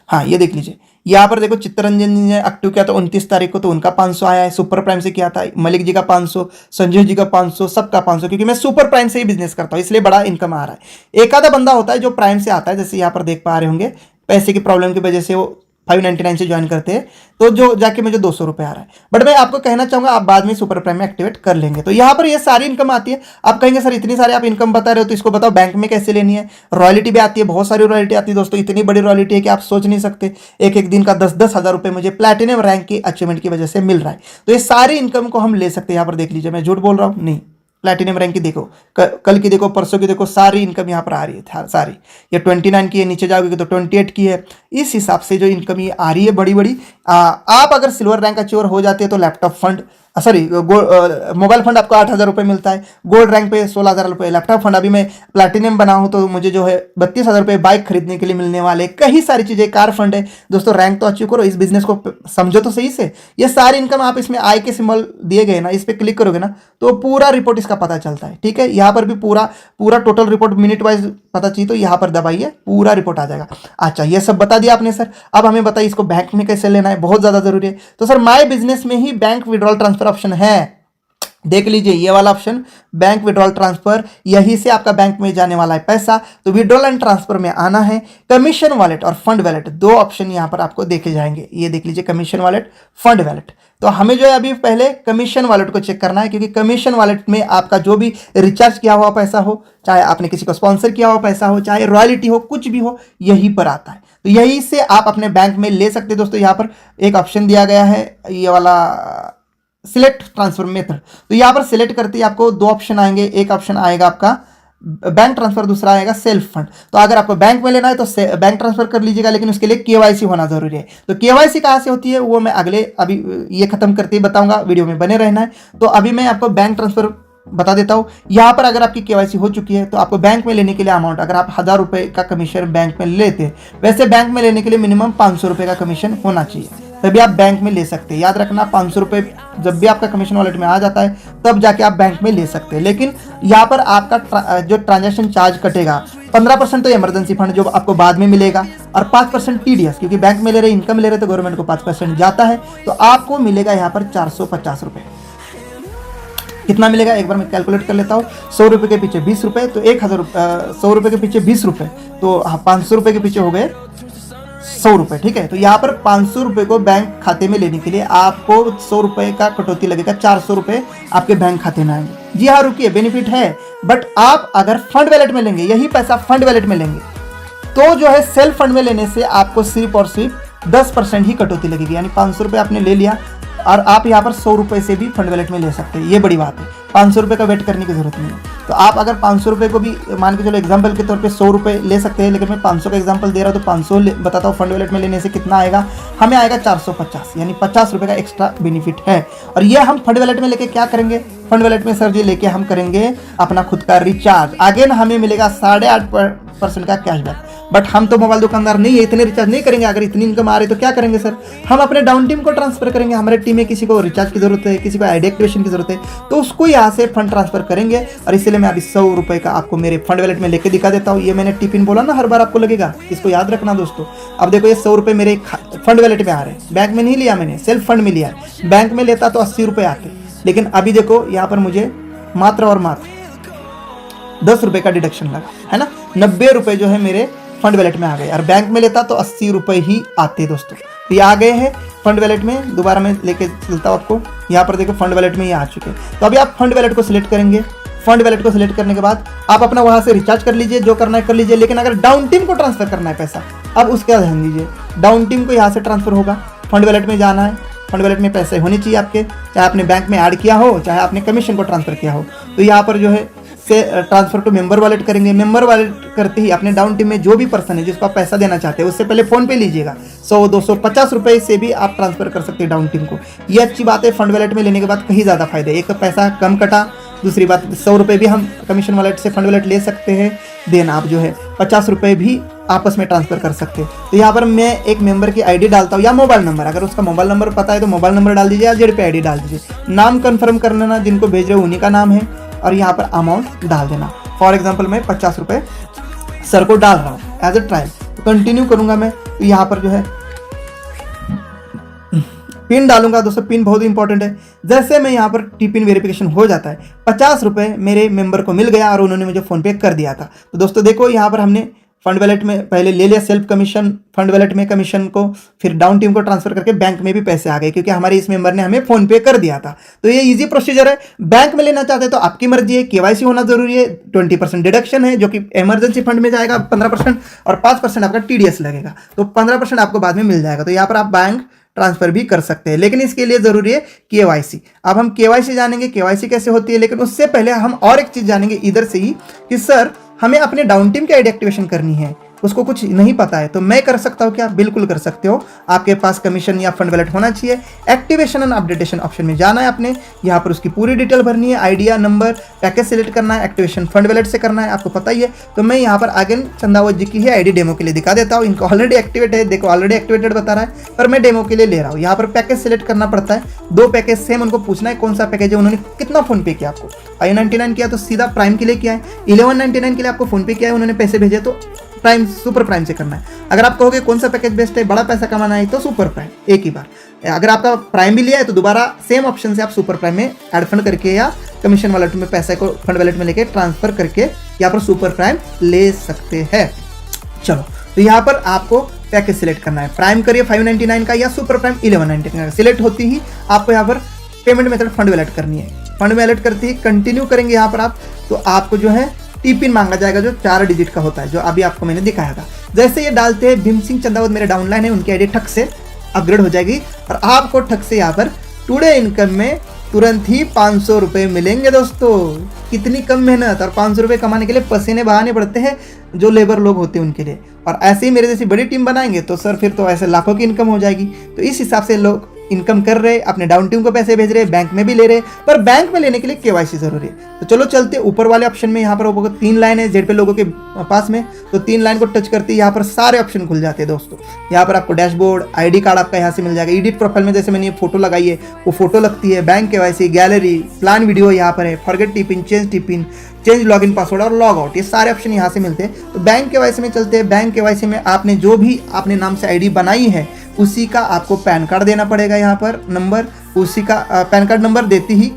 हाँ ये देख लीजिए, यहाँ पर देखो चित्तरंजन जी ने एक्टिव किया था 29 तारीख को, तो उनका 500 आया है। सुपर प्राइम से किया था मलिक जी का 500, संजय जी का 500, सबका 500, क्योंकि मैं सुपर प्राइम से ही बिजनेस करता हूँ इसलिए बड़ा इनकम आ रहा है। एक आधा बंदा होता है जो प्राइम से आता है, जैसे यहाँ पर देख पा रहे होंगे, पैसे की प्रॉब्लम की वजह से वो 599 से ज्वाइन करते हैं, तो जो जाके मुझे 200 रुपये आ रहा है। बट मैं आपको कहना चाहूँगा आप बाद में सुपर प्राइम में एक्टिवेट कर लेंगे। तो यहाँ पर ये सारी इनकम आती है। आप कहेंगे सर इतनी सारी आप इनकम बता रहे हो तो इसको बताओ बैंक में कैसे लेनी है। रॉयल्टी भी आती है, बहुत सारी रॉयल्टी आती है दोस्तों, इतनी बड़ी रॉयल्टी है कि आप सोच नहीं सकते। एक एक दिन का 10-10 हज़ार रुपये मुझे प्लैटिनम रैंक की अचीवमेंट की वजह से मिल रहा है। तो ये सारी इनकम को हम ले सकते हैं। यहाँ पर देख लीजिए, मैं झूठ बोल रहा हूँ नहीं, प्लैटिनम रैंक की देखो, कल की देखो, परसों की देखो, सारी इनकम यहाँ पर आ रही है सारी। ये 29 की है, नीचे जाओगे तो 28 की है। इस हिसाब से जो इनकम ये आ रही है बड़ी बड़ी। आप अगर सिल्वर रैंक अचीवर हो जाते हैं तो laptop fund, sorry mobile fund आपको 8,000 रुपये मिलता है। गोल्ड रैंक पे 16,000 रुपये। लैपटॉप फंड अभी मैं प्लैटिनम बना हूँ तो मुझे जो है 32,000 रुपये बाइक खरीदने के लिए मिलने वाले, कई सारी चीज़ें। कार फंड है दोस्तों। रैंक तो अचीव करो, इस बिजनेस को समझो तो सही से। ये सारी इनकम आप इसमें आई के सिंबल दिए गए ना, इस पर क्लिक करोगे ना तो पूरा रिपोर्ट इसका पता चलता है, ठीक है। यहाँ पर भी पूरा टोटल रिपोर्ट मिनट वाइज पता चाहिए तो यहाँ पर दबाइए, पूरा रिपोर्ट आ जाएगा। अच्छा, ये सब बता दिया आपने सर। अब हमें बताइए इसको बैंक में कैसे लेना है, बहुत ज़्यादा जरूरी है। तो सर माय बिजनेस में ही बैंक विड्रॉल ट्रांसफर ऑप्शन है, देख लीजिए ये वाला ऑप्शन, बैंक विड्रॉल ट्रांसफर। यहीं से आपका बैंक में जाने वाला है पैसा। तो विड्रॉल एंड ट्रांसफर में आना है। कमीशन वॉलेट और फंड वॉलेट, 2 ऑप्शन यहाँ पर आपको देखे जाएंगे। ये देख लीजिए, कमीशन वॉलेट, फंड वॉलेट। तो हमें जो है अभी पहले कमीशन वॉलेट को चेक करना है, क्योंकि कमीशन वॉलेट में आपका जो भी रिचार्ज किया हुआ पैसा हो, चाहे आपने किसी को स्पॉन्सर किया हुआ पैसा हो, चाहे रॉयल्टी हो, कुछ भी हो, यहीं पर आता है। तो यहीं से आप अपने बैंक में ले सकते हैं दोस्तों। यहाँ पर एक ऑप्शन दिया गया है, ये वाला सिलेक्ट ट्रांसफर मेथड। तो यहाँ पर सिलेक्ट करते ही आपको 2 ऑप्शन आएंगे। एक ऑप्शन आएगा आपका बैंक ट्रांसफर, दूसरा आएगा सेल्फ फंड। तो अगर आपको बैंक में लेना है तो बैंक ट्रांसफर कर लीजिएगा, लेकिन उसके लिए केवाईसी होना जरूरी है। तो केवाईसी कहाँ से होती है वो मैं अगले अभी ये खत्म करते ही बताऊंगा, वीडियो में बने रहना है। तो अभी मैं आपको बैंक ट्रांसफर बता देता हूँ। यहाँ पर अगर आपकी केवाईसी हो चुकी है तो आपको बैंक में लेने के लिए अमाउंट, अगर आप 1000 रुपये का कमीशन बैंक में लेते हैं, वैसे बैंक में लेने के लिए मिनिमम 500 रुपये का कमीशन होना चाहिए, तभी आप बैंक में ले सकते हैं। याद रखना 500 रुपये जब भी आपका कमीशन वॉलेट में आ जाता है तब जाके आप बैंक में ले सकते हैं। लेकिन यहाँ पर आपका जो ट्रांजैक्शन चार्ज कटेगा 15% तो इमरजेंसी फंड जो आपको बाद में मिलेगा, और 5% टीडीएस, क्योंकि बैंक में ले रहे इनकम ले रहे तो गवर्नमेंट को 5% जाता है। तो आपको मिलेगा यहाँ पर 450 रुपये। कितना मिलेगा एक बार मैं कैलकुलेट कर लेता हूँ। 100 रुपये के पीछे 20 रुपये तो 100 रुपये के पीछे 20 रुपये तो 500 रुपये के पीछे हो गए 100 रुपये। ठीक है, तो यहाँ पर 500 रुपये को बैंक खाते में लेने के लिए आपको 100 रुपये का कटौती लगेगा, 400 रुपये आपके बैंक खाते में आएंगे। जी हाँ, रुकिए, बेनिफिट है, बट आप अगर फंड वैलेट में लेंगे, यही पैसा फंड वैलेट में लेंगे तो जो है सेल्फ फंड में लेने से आपको सिर्फ और सिर्फ 10% ही कटौती लगेगी। यानी 500 रुपये आपने ले लिया और आप यहाँ पर 100 रुपये से भी फंड वैलेट में ले सकते हैं। ये बड़ी बात है, 500 रुपये का वेट करने की जरूरत नहीं है। तो आप अगर 500 रुपये को भी मान के चलो एग्जाम्पल के तौर पे 100 रुपये ले सकते हैं, लेकिन मैं 500 का एग्जाम्पल दे रहा हूँ तो 500 बताता हूँ फंड वैलेट में लेने से कितना आएगा। हमें आएगा 450, यानी 50 रुपये का एक्स्ट्रा बेनिफिट है। और ये हम फंड वैलेट में लेके क्या करेंगे, फंड वैलेट में सर जी लेके हम करेंगे अपना खुद का रिचार्ज। आगे ना हमें मिलेगा 8.5% का कैशबैक, बट हम तो मोबाइल दुकानदार नहीं है, इतने रिचार्ज नहीं करेंगे। अगर इतनी इनकम आ रही तो क्या करेंगे सर, हम अपने डाउन टीम को ट्रांसफर करेंगे। हमारे टीम में किसी को रिचार्ज की जरूरत है, किसी को आईडी एक्टिवेशन की जरूरत है, तो उसको यहाँ से फंड ट्रांसफर करेंगे। और इसलिए मैं अभी 100 रुपये का आपको मेरे फंड वैलेट में लेके दिखा देता हूँ। ये मैंने टिपिन बोला ना, हर बार आपको लगेगा, इसको याद रखना दोस्तों। अब देखो ये 100 रुपये मेरे फंड वैलेट में आ रहे हैं, बैंक में नहीं लिया मैंने, सेल्फ फंड में लिया है। बैंक में लेता तो 80 रुपये आते, लेकिन अभी देखो यहाँ पर मुझे मात्र और मात्र 10 रुपये का डिडक्शन लगा है ना, 90 रुपये जो है मेरे फंड वैलेट में आ गए। और बैंक में लेता तो 80 रुपये ही आते दोस्तों। तो ये आ गए हैं फंड वैलेट में। दोबारा मैं लेके चलता हूँ आपको, यहाँ पर देखो फंड वैलेट में ये आ चुके हैं। तो अभी आप फंड वैलेट को सिलेक्ट करेंगे। फंड वैलेट को सिलेक्ट करने के बाद आप अपना वहाँ से रिचार्ज कर लीजिए, जो करना है कर लीजिए। लेकिन अगर डाउन टीम को ट्रांसफर करना है पैसा, अब उसका ध्यान दीजिए, डाउन टीम को यहाँ से ट्रांसफर होगा, फंड वैलेट में जाना है। फंड वैलेट में पैसे होने चाहिए आपके, चाहे आपने बैंक में ऐड किया हो, चाहे आपने कमीशन को ट्रांसफर किया हो। तो यहाँ पर जो है से ट्रांसफर टू मेंबर वॉलेट करेंगे। मेंबर वॉलेट करते ही अपने डाउन टीम में जो भी पर्सन है जिसको आप पैसा देना चाहते हैं, उससे पहले फोन पे लीजिएगा। 100, 200, 50 रुपये से भी आप ट्रांसफर कर सकते हैं डाउन टीम को। ये अच्छी बात है, फंड वॉलेट में लेने के बाद कहीं ज़्यादा फायदे। एक तो पैसा कम कटा, दूसरी बात 100 रुपये भी हम कमीशन वॉलेट से फंड वॉलेट ले सकते हैं। देन आप जो है 50 रुपये भी आपस में ट्रांसफर कर सकते हैं। तो यहाँ पर मैं एक मेंबर की आईडी डालता हूँ या मोबाइल नंबर, अगर उसका मोबाइल नंबर पता है तो मोबाइल नंबर डाल दीजिए या जेड पे आईडी डाल दीजिए। नाम कंफर्म कर लेना, जिनको भेज रहे हो उन्हीं का नाम है, और यहाँ पर अमाउंट डाल देना। फॉर एग्जाम्पल मैं 50 रुपये सर को डाल रहा हूँ एज ए ट्रायल। तो कंटिन्यू करूँगा मैं। तो यहाँ पर जो है पिन डालूंगा दोस्तों, पिन बहुत इंपॉर्टेंट है। जैसे मैं यहाँ पर टी पिन वेरिफिकेशन हो जाता है, 50 रुपये मेरे मेंबर को मिल गया और उन्होंने मुझे फ़ोन पे कर दिया था। तो दोस्तों देखो यहाँ पर हमने फंड वैलेट में पहले ले लिया सेल्फ कमीशन, फंड वैलेट में कमीशन को, फिर डाउन टीम को ट्रांसफर करके बैंक में भी पैसे आ गए, क्योंकि हमारे इस मेंबर ने हमें फोन पे कर दिया था। तो ये इजी प्रोसीजर है। बैंक में लेना चाहते हैं तो आपकी मर्जी है, केवाईसी होना जरूरी है, 20% डिडक्शन है जो कि इमरजेंसी फंड में जाएगा 15%, और 5% आपका टीडीएस लगेगा, तो 15% आपको बाद में मिल जाएगा। तो यहाँ पर आप बैंक ट्रांसफर भी कर सकते हैं, लेकिन इसके लिए जरूरी है केवाईसी। अब हम केवाईसी जानेंगे, केवाईसी कैसे होती है, लेकिन उससे पहले हम और एक चीज जानेंगे इधर से ही कि सर हमें अपने डाउन टीम की आईडी एक्टिवेशन करनी है, उसको कुछ नहीं पता है, तो मैं कर सकता हूँ क्या? बिल्कुल कर सकते हो। आपके पास कमीशन या फंड वैलेट होना चाहिए। एक्टिवेशन एंड अपडेटेशन ऑप्शन में जाना है आपने, यहाँ पर उसकी पूरी डिटेल भरनी है, आइडिया नंबर, पैकेज सेलेक्ट करना है, एक्टिवेशन फंड वैलेट से करना है, आपको पता ही है। तो मैं यहाँ पर आगे चंदावत जी की है आईडी डेमो के लिए दिखा देता हूँ। इनको ऑलरेडी एक्टिवेट है, देखो ऑलरेडी एक्टिवेटेड बता रहा है, पर मैं डेमो के लिए ले रहा हूँ। यहाँ पर पैकेज सेलेक्ट करना पड़ता है, 2 पैकेज सेम, उनको पूछना है कौन सा पैकेज है, उन्होंने कितना फोन पे किया आपको। 599 किया तो सीधा प्राइम के लिए किया है, 1199 के लिए आपको फोन पे किया है, उन्होंने पैसे भेजे तो प्राइम सुपर प्राइम से करना है। अगर आप कहोगे कौन सा पैकेज बेस्ट है, बड़ा पैसा कमाना है, तो सुपर प्राइम एक ही बार। अगर आपका प्राइम भी लिया है तो दोबारा सेम ऑप्शन से आप सुपर प्राइम में ऐड फंड करके या कमीशन वॉलेट में पैसे को फंड वॉलेट में लेके ट्रांसफर करके यहाँ पर सुपर प्राइम ले सकते हैं। चलो, तो यहाँ पर आपको पैकेज सिलेक्ट करना है, प्राइम करिए 599 का या सुपर प्राइम 1199 का। सिलेक्ट होती ही आपको यहाँ पर पेमेंट मेथड फंड वॉलेट करनी है। फंड वॉलेट करते ही कंटिन्यू करेंगे यहाँ पर आप, तो आपको जो है टी पिन मांगा जाएगा जो 4 डिजिट का होता है, जो अभी आपको मैंने दिखाया था। जैसे ये डालते हैं, भीम सिंह चंदावत मेरे डाउनलाइन है, उनकी आईडी ठक से अपग्रेड हो जाएगी और आपको ठक से यहाँ पर टुडे इनकम में तुरंत ही 500 रुपये मिलेंगे दोस्तों। कितनी कम मेहनत, और 500 रुपये कमाने के लिए पसीने बहाने पड़ते हैं जो लेबर लोग होते हैं उनके लिए। और ऐसे ही मेरे जैसी बड़ी टीम बनाएंगे तो सर फिर तो ऐसे लाखों की इनकम हो जाएगी। तो इस हिसाब से लोग इनकम कर रहे, अपने डाउन टीम को पैसे भेज रहे, बैंक में भी ले रहे, पर बैंक में लेने के लिए केवाईसी जरूरी है। तो चलो चलते ऊपर वाले ऑप्शन में। यहाँ पर 3 लाइन है जेड पे लोगों के पास में, तो 3 लाइन को टच करते ही यहाँ पर सारे ऑप्शन खुल जाते हैं दोस्तों। यहाँ पर आपको डैशबोर्ड, आईडी कार्ड आपका यहाँ से मिल जाएगा, एडिट प्रोफाइल में जैसे मैंने ये फोटो लगाई है वो फोटो लगती है, bank KYC, gallery, plan video यहाँ पर है, forget tiffin, change login password और लॉग आउट, ये सारे ऑप्शन यहाँ से मिलते हैं। तो बैंक केवाईसी में चलते हैं। बैंक केवाईसी में आपने जो भी अपने नाम से आईडी बनाई है उसी का आपको पैन कार्ड देना पड़ेगा। यहाँ पर नंबर, उसी का पैन कार्ड नंबर देते ही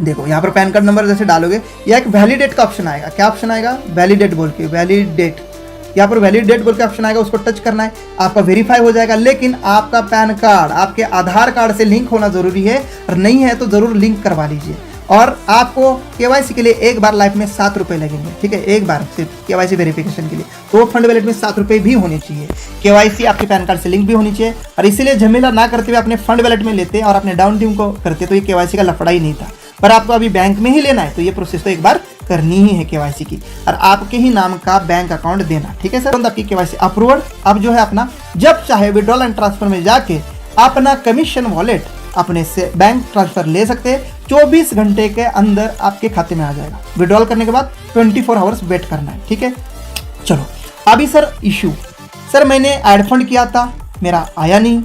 देखो यहाँ पर पैन कार्ड नंबर जैसे डालोगे या एक वैलिडेट का ऑप्शन आएगा। क्या ऑप्शन आएगा? वैलिडेट बोल के, वैलिडेट, यहाँ पर वैलिडेट बोल के ऑप्शन आएगा, उसको टच करना है, आपका वेरीफाई हो जाएगा। लेकिन आपका पैन कार्ड आपके आधार कार्ड से लिंक होना जरूरी है, और नहीं है तो जरूर लिंक करवा लीजिए। और आपको केवाईसी के लिए एक बार लाइफ में 7 रुपये लगेंगे, ठीक है, एक बार सिर्फ केवाईसी वेरिफिकेशन के लिए। तो फंड वैलेट में 7 रुपये भी होने चाहिए। केवाईसी आपके पैन कार्ड से लिंक भी होनी चाहिए, और इसीलिए झमेला ना करते हुए अपने फंड वैलेट में लेते और अपने डाउन टीम को करते तो ये केवाईसी का लफड़ा ही नहीं था। पर आपको अभी बैंक में ही लेना है तो ये प्रोसेस तो एक बार करनी ही है केवाईसी की, और आपके ही नाम का बैंक अकाउंट देना, ठीक है सर। आपकी केवाईसी अप्रूव्ड। अब जो है अपना जब चाहे विड्रॉल एंड ट्रांसफर में जाके अपना कमीशन वॉलेट अपने से बैंक ट्रांसफर ले सकते हैं। 24 घंटे के अंदर आपके खाते में आ जाएगा। विड्रॉल करने के बाद 24 आवर्स वेट करना है, ठीक है। चलो अभी सर इशू, सर मैंने ऐड फंड किया था मेरा आया नहीं,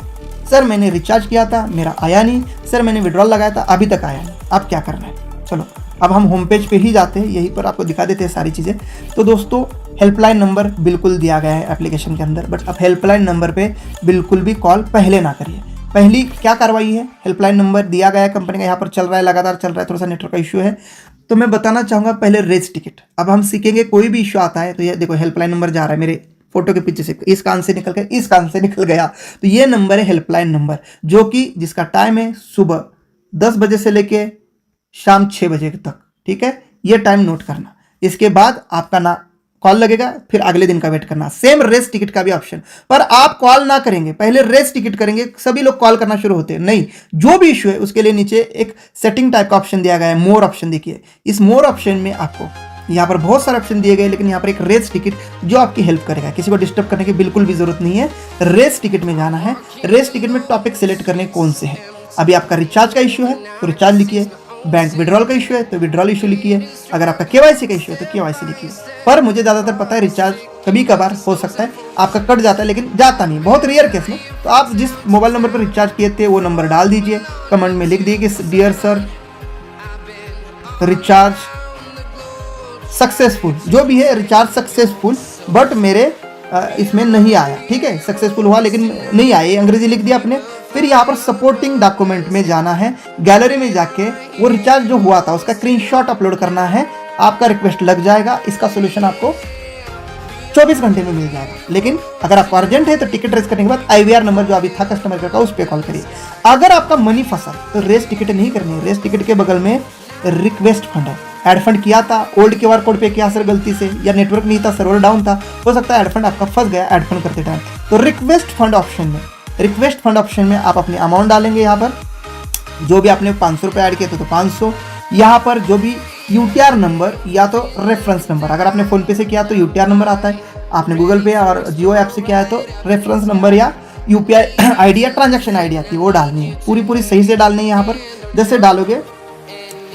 सर मैंने रिचार्ज किया था मेरा आया नहीं, सर मैंने विड्रॉल लगाया था अभी तक आया नहीं, अब क्या करना है? चलो अब हम होम पेज पे ही जाते हैं, यहीं पर आपको दिखा देते हैं सारी चीज़ें। तो दोस्तों हेल्पलाइन नंबर बिल्कुल दिया गया है एप्लीकेशन के अंदर, बट अब हेल्पलाइन नंबर पे बिल्कुल भी कॉल पहले ना करिए। पहली क्या कार्रवाई है, हेल्पलाइन नंबर दिया गया है कंपनी का, यहाँ पर चल रहा है, लगातार चल रहा है, थोड़ा सा नेटवर्क का इशू है, तो मैं बताना चाहूँगा पहले रेज टिकट। अब हम सीखेंगे कोई भी इशू आता है तो ये देखो हेल्पलाइन नंबर जा रहा है मेरे फोटो के पीछे से, इस कान से निकल कर इस कान से निकल गया, तो ये नंबर है हेल्पलाइन नंबर, जो कि जिसका टाइम है सुबह 10 बजे से लेके शाम 6 बजे तक, ठीक है, ये टाइम नोट करना। इसके बाद आपका ना कॉल लगेगा, फिर अगले दिन का वेट करना। सेम रेस टिकट का भी ऑप्शन, पर आप कॉल ना करेंगे, पहले रेस टिकट करेंगे। सभी लोग कॉल करना शुरू होते हैं, नहीं, जो भी इशू है उसके लिए नीचे एक सेटिंग टाइप का ऑप्शन दिया गया है, मोर ऑप्शन। देखिए इस मोर ऑप्शन में आपको यहाँ पर बहुत सारे ऑप्शन दिए गए, लेकिन यहाँ पर एक रेस टिकट जो आपकी हेल्प करेगा। किसी को डिस्टर्ब करने की बिल्कुल भी जरूरत नहीं है, रेस टिकट में जाना है। रेस टिकट में टॉपिक सेलेक्ट करने कौन से हैं। अभी आपका रिचार्ज का इशू है तो रिचार्ज लिखिए, बैंक विड्रॉल का इशू है तो विड्रॉल इशू लिखिए, अगर आपका केवाईसी का इशू है तो केवाईसी लिखिए। पर मुझे ज़्यादातर पता है रिचार्ज कभी कभार हो सकता है आपका कट जाता है, लेकिन जाता नहीं, बहुत रेयर केस में। तो आप जिस मोबाइल नंबर पर रिचार्ज किए थे वो नंबर डाल दीजिए, कमेंट में लिख दीजिए कि डियर सर रिचार्ज सक्सेसफुल, जो भी है रिचार्ज सक्सेसफुल, बट मेरे इसमें नहीं आया, ठीक है, सक्सेसफुल हुआ लेकिन नहीं आया, अंग्रेजी लिख दिया आपने। फिर यहाँ पर सपोर्टिंग डॉक्यूमेंट में जाना है, गैलरी में जाके वो रिचार्ज जो हुआ था उसका स्क्रीनशॉट अपलोड करना है, आपका रिक्वेस्ट लग जाएगा। इसका सोल्यूशन आपको 24 घंटे में मिल जाएगा। लेकिन अगर आपको अर्जेंट है तो टिकट रेस करने के बाद IVR नंबर जो अभी था कस्टमर केयर का उस पर कॉल करिए। अगर आपका मनी फंसा तो रेस टिकट नहीं करनी है, रेस टिकट के बगल में रिक्वेस्ट फंड है। एड फंड किया था, ओल्ड QR कोड पे किया सर गलती से, या नेटवर्क नहीं था, सर्वर डाउन था, हो सकता है एड फंड आपका फंस गया एड फंड करते टाइम। तो रिक्वेस्ट फंड ऑप्शन में, रिक्वेस्ट फंड ऑप्शन में आप अपनी अमाउंट डालेंगे। यहाँ पर जो भी आपने 500 रुपये ऐड किए थे तो 500, यहाँ पर जो भी UTR नंबर या तो रेफरेंस नंबर, अगर आपने फ़ोन पे से किया तो UTR नंबर आता है, आपने गूगल पे और जियो ऐप से किया है तो रेफरेंस नंबर या UPI ID या ट्रांजैक्शन ID आती है वो डालनी है, पूरी सही से डालनी है। यहाँ पर जैसे डालोगे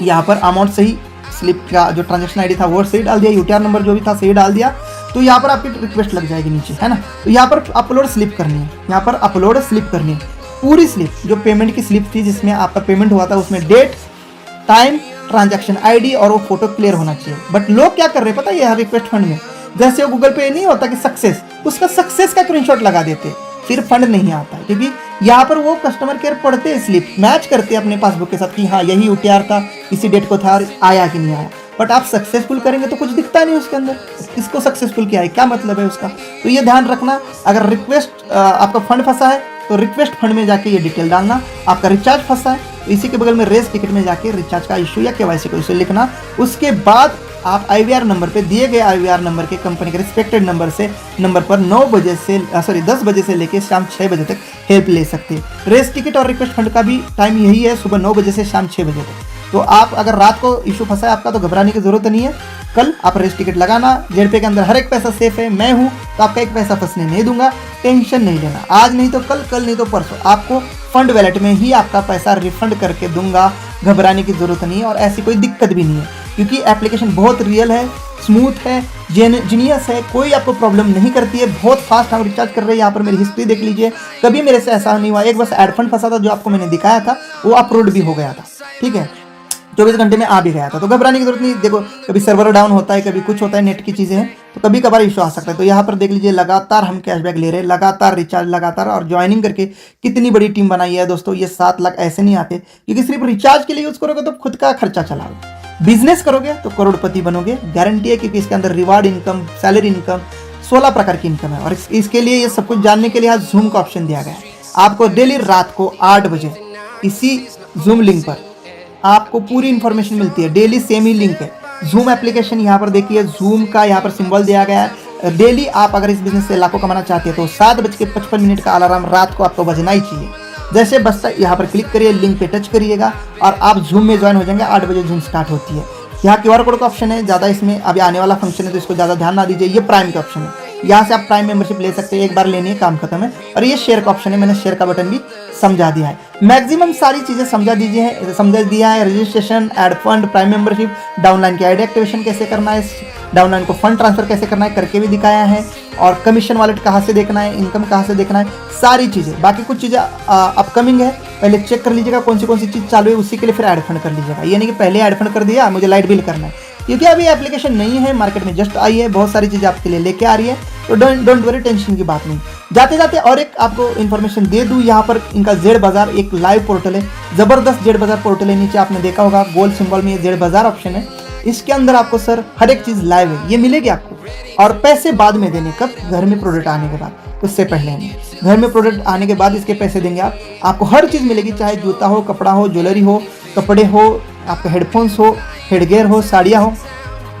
यहाँ पर अमाउंट सही, स्लिप का जो ट्रांजैक्शन ID था वो सही डाल दिया, UTR नंबर जो भी था सही डाल दिया, तो यहाँ पर आपकी रिक्वेस्ट लग जाएगी नीचे, है ना। तो यहाँ पर अपलोड स्लिप करनी है, यहाँ पर अपलोड स्लिप करनी है, पूरी स्लिप जो पेमेंट की स्लिप थी जिसमें आपका पेमेंट हुआ था उसमें डेट, टाइम, ट्रांजैक्शन ID और वो फोटो क्लियर होना चाहिए। बट लोग क्या कर रहे हैं पता है, ये रिक्वेस्ट फंड में जैसे वो गूगल पे नहीं होता कि सक्सेस, उसका सक्सेस का स्क्रीनशॉट लगा देते हैं, फिर फंड नहीं आता है, क्योंकि यहाँ पर वो कस्टमर केयर पढ़ते हैं, स्लिप मैच करते हैं अपने पासबुक के साथ कि हाँ यही UTR था, इसी डेट को था, आया कि नहीं आया। बट आप सक्सेसफुल करेंगे तो कुछ दिखता नहीं उसके अंदर, किसको सक्सेसफुल किया है, क्या मतलब है उसका। तो ये ध्यान रखना, अगर रिक्वेस्ट आपका फंड फंसा है तो रिक्वेस्ट फंड में जाके ये डिटेल डालना, आपका रिचार्ज फंसा है तो इसी के बगल में रेस टिकट में जाके रिचार्ज का इशू या KYC का इशू लिखना। उसके बाद आप IVR नंबर पे, दिए गए IVR नंबर के कंपनी के रिस्पेक्टेड नंबर पर 9 बजे से 10 बजे से लेकर शाम 6 बजे तक हेल्प ले सकते हैं। रेस टिकट और रिक्वेस्ट फंड का भी टाइम यही है, सुबह 9 बजे से शाम 6 बजे तक। तो आप अगर रात को इशू फंसा है आपका तो घबराने की जरूरत नहीं है। कल आप रेस टिकट लगाना, जेडपे के अंदर हर एक पैसा सेफ है, मैं हूँ तो आपका एक पैसा फंसने नहीं दूंगा, टेंशन नहीं लेना। आज नहीं तो कल, कल नहीं तो परसों आपको फंड वैलेट में ही आपका पैसा रिफंड करके दूंगा, घबराने की जरूरत नहीं है और ऐसी कोई दिक्कत भी नहीं है, क्योंकि एप्लीकेशन बहुत रियल है, स्मूथ है, जीनियस है, कोई आपको प्रॉब्लम नहीं करती है, बहुत फास्ट हम रिचार्ज कर रहे हैं। यहाँ पर मेरी हिस्ट्री देख लीजिए, कभी मेरे से ऐसा नहीं हुआ। एक बस एड फंड फंसा था जो आपको मैंने दिखाया था, वो अपलोड भी हो गया था, ठीक है, 24 घंटे में आ भी गया था। तो घबराने की जरूरत नहीं। देखो कभी सर्वर डाउन होता है, कभी कुछ होता है, नेट की चीज़ें हैं, तो कभी कभार इशू आ सकता है। तो यहाँ पर देख लीजिए, लगातार हम कैशबैक ले रहे हैं, लगातार रिचार्ज, लगातार, और ज्वाइनिंग करके कितनी बड़ी टीम बनाई है दोस्तों। ये 7 लाख ऐसे नहीं आते, क्योंकि सिर्फ रिचार्ज के लिए यूज़ करोगे तो खुद का खर्चा चलाओगे। बिजनेस करोगे तो करोड़पति बनोगे, गारंटी है, क्योंकि इसके अंदर रिवार्ड इनकम, सैलरी इनकम, 16 प्रकार की इनकम है। और इसके लिए ये सब कुछ जानने के लिए आज जूम का ऑप्शन दिया गया है। आपको डेली रात को 8 बजे इसी जूम लिंक पर आपको पूरी इन्फॉर्मेशन मिलती है। डेली सेम ही लिंक है, जूम एप्लीकेशन यहाँ पर देखिए, जूम का यहाँ पर सिंबल दिया गया है। डेली आप अगर इस बिजनेस से लाखों कमाना चाहते हैं तो 7:55 का अलार्म रात को आपको बजना ही चाहिए। जैसे बजता यहाँ पर क्लिक करिए, लिंक पे टच करिएगा और आप जूम में ज्वाइन हो जाएंगे। 8 बजे जूम स्टार्ट होती है। यहाँ QR कोड का ऑप्शन है, ज़्यादा इसमें अभी आने वाला फंक्शन है तो इसको ज़्यादा ध्यान ना दीजिए। ये प्राइम का ऑप्शन है, यहाँ से आप प्राइम मेंबरशिप ले सकते हैं, एक बार लेनी है, काम खत्म है। और ये शेयर का ऑप्शन है, मैंने शेयर का बटन भी समझा दिया है। मैक्सिमम सारी चीज़ें समझा दिया है। Registration, add fund, prime membership, downline की आईडी एक्टिवेशन कैसे करना है, डाउनलाइन को फंड ट्रांसफर कैसे करना है करके भी दिखाया है, और कमीशन वॉलेट कहाँ से देखना है, इनकम कहाँ से देखना है, सारी चीज़ें। बाकी कुछ चीज़ें अपकमिंग है, पहले चेक कर लीजिएगा कौन सी चीज़ चालू है, उसी के लिए फिर ऐड फंड कर लीजिएगा। ये नहीं कि पहले ऐड फंड कर दिया मुझे लाइट बिल करना है, क्योंकि अभी एप्लीकेशन नहीं है, मार्केट में जस्ट आई है, बहुत सारी चीज़ें आपके लिए लेके आ रही है। तो डोंट वरी, टेंशन की बात नहीं। जाते जाते और एक आपको इन्फॉर्मेशन दे दूं, यहाँ पर इनका जेड बाजार एक लाइव पोर्टल है, ज़बरदस्त जेड बाजार पोर्टल है। नीचे आपने देखा होगा गोल सिंबल में ये जेड बाजार ऑप्शन है, इसके अंदर आपको सर हर एक चीज़ लाइव है, ये मिलेगी आपको। और पैसे बाद में देने, कब? घर में प्रोडक्ट आने के बाद, उससे पहले नहीं। घर में प्रोडक्ट आने के बाद इसके पैसे देंगे आप, आपको हर चीज़ मिलेगी, चाहे जूता हो, कपड़ा हो, ज्वेलरी हो, कपड़े हो, आपके हेडफोन्स हो, हेडगेयर हो, साड़ियाँ हो,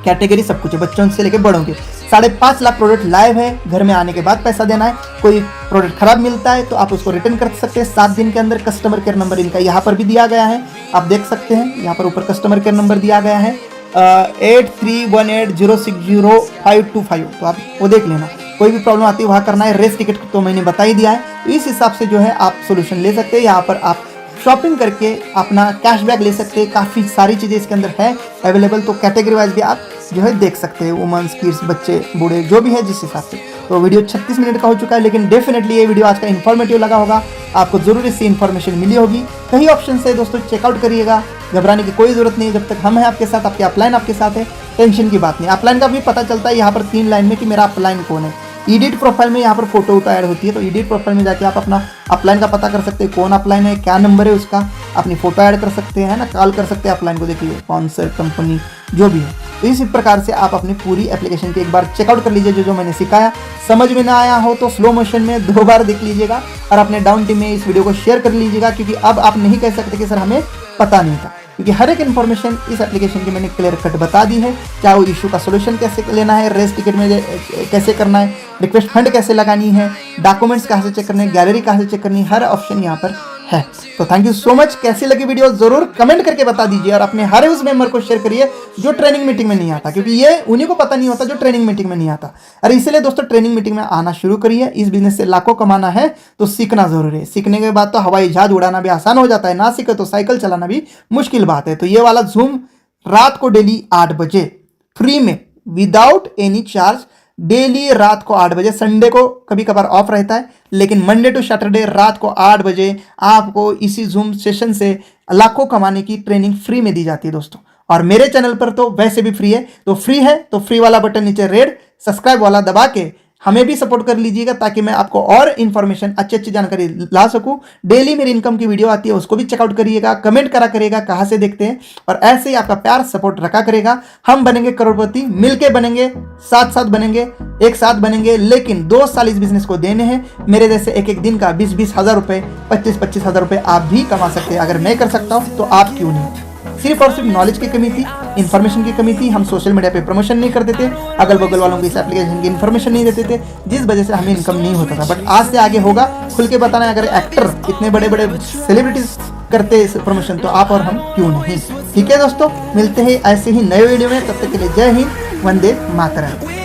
कैटेगरी सब कुछ है, बच्चों से लेकर बड़ों के। 5.5 लाख प्रोडक्ट लाइव है, घर में आने के बाद पैसा देना है। कोई प्रोडक्ट खराब मिलता है तो आप उसको रिटर्न कर सकते हैं 7 दिन के अंदर। कस्टमर केयर नंबर इनका यहाँ पर भी दिया गया है, आप देख सकते हैं, यहाँ पर ऊपर कस्टमर केयर नंबर दिया गया है 8318060525, तो आप वो देख लेना। कोई भी प्रॉब्लम आती है वहाँ करना है। रेस टिकट तो मैंने बता ही दिया है, तो इस हिसाब से जो है आप सोल्यूशन ले सकते हैं। यहाँ पर आप शॉपिंग करके अपना कैशबैक ले सकते हैं, काफ़ी सारी चीज़ें इसके अंदर है अवेलेबल। तो कैटेगरी वाइज भी आप जो है देख सकते हैं, वुमेन्स, किड्स, बच्चे, बूढ़े, जो भी है जिस हिसाब से। तो वीडियो 36 मिनट का हो चुका है, लेकिन डेफिनेटली ये वीडियो आज का इन्फॉर्मेटिव लगा होगा, आपको जरूर इससे इन्फॉर्मेशन मिली होगी। कई ऑप्शन है दोस्तों, चेकआउट करिएगा, घबराने की कोई जरूरत नहीं है। जब तक हम हैं आपके साथ, आपके अपलाइन आपके साथ है, टेंशन की बात नहीं। अपलाइन का भी पता चलता है यहाँ पर 3 लाइन में कि मेरा अपलाइन कौन है। एडिट प्रोफाइल में यहाँ पर फोटो ऐड होती है, तो एडिट प्रोफाइल में जाके आप अपना अपलाइन का पता कर सकते हैं, कौन अपलाइन है, क्या नंबर है उसका, अपनी फोटो ऐड कर सकते हैं ना, कॉल कर सकते हैं अपलाइन को, देखिए स्पॉन्सर, कंपनी जो भी है। तो इसी प्रकार से आप अपनी पूरी एप्लीकेशन की एक बार चेकआउट कर लीजिए। जो मैंने सिखाया समझ में ना आया हो तो स्लो मोशन में 2 बार देख लीजिएगा और अपने डाउन टीम में इस वीडियो को शेयर कर लीजिएगा, क्योंकि अब आप नहीं कह सकते कि सर हमें पता नहीं था, क्योंकि हर एक इन्फॉर्मेशन इस एप्लीकेशन की मैंने क्लियर कट बता दी है। चाहे वो इशू का सोल्यूशन कैसे लेना है, रेस टिकट में कैसे करना है, रिक्वेस्ट फंड कैसे लगानी है, डॉक्यूमेंट्स कहाँ से चेक करने हैं, गैलरी कहाँ से चेक करनी है, हर ऑप्शन यहाँ पर है। तो थैंक यू सो मच। कैसी लगी वीडियो जरूर कमेंट करके बता दीजिए, और अपने हर उस मेंबर को शेयर करिए जो ट्रेनिंग मीटिंग में नहीं आता, क्योंकि ये उन्हीं को पता नहीं होता जो ट्रेनिंग मीटिंग में नहीं आता। अरे इसलिए दोस्तों ट्रेनिंग मीटिंग में आना शुरू करिए। इस बिजनेस से लाखों कमाना है तो सीखना जरूरी है। सीखने के बाद तो हवाई जहाज उड़ाना भी आसान हो जाता है, ना सीखे तो साइकिल चलाना भी मुश्किल बात है। तो ये वाला जूम रात को डेली 8 बजे फ्री में विदाउट एनी चार्ज, डेली रात को 8 बजे, संडे को कभी कभार ऑफ रहता है, लेकिन मंडे टू सैटरडे रात को 8 बजे आपको इसी जूम सेशन से लाखों कमाने की ट्रेनिंग फ्री में दी जाती है दोस्तों। और मेरे चैनल पर तो वैसे भी फ्री है, तो फ्री वाला बटन नीचे रेड सब्सक्राइब वाला दबा के हमें भी सपोर्ट कर लीजिएगा, ताकि मैं आपको और इन्फॉर्मेशन, अच्छी जानकारी ला सकूं। डेली मेरी इनकम की वीडियो आती है, उसको भी चेकआउट करिएगा, कमेंट करा करिएगा कहाँ से देखते हैं, और ऐसे ही आपका प्यार सपोर्ट रखा करेगा। हम बनेंगे करोड़पति, मिलके बनेंगे, साथ बनेंगे, एक साथ बनेंगे। लेकिन 2 साल इस बिजनेस को देने हैं। मेरे जैसे एक दिन का 20-20 हज़ार रुपये, 25-25 हज़ार रुपये आप भी कमा सकते हैं। अगर मैं कर सकता हूँ तो आप क्यों नहीं। सिर्फ और सिर्फ नॉलेज की कमी थी, इन्फॉर्मेशन की कमी थी। हम सोशल मीडिया पे प्रमोशन नहीं करते थे, अगल बगल वालों को इस एप्लीकेशन की इन्फॉर्मेशन नहीं देते थे, जिस वजह से हमें इनकम नहीं होता था। बट आज से आगे होगा, खुल के बताना है। अगर एक्टर इतने बड़े बड़े सेलिब्रिटीज करते इस प्रमोशन तो आप और हम क्यों नहीं। ठीक है दोस्तों, मिलते हैं ऐसे ही नए वीडियो में, तब तक के लिए जय हिंद, वंदे मातरम।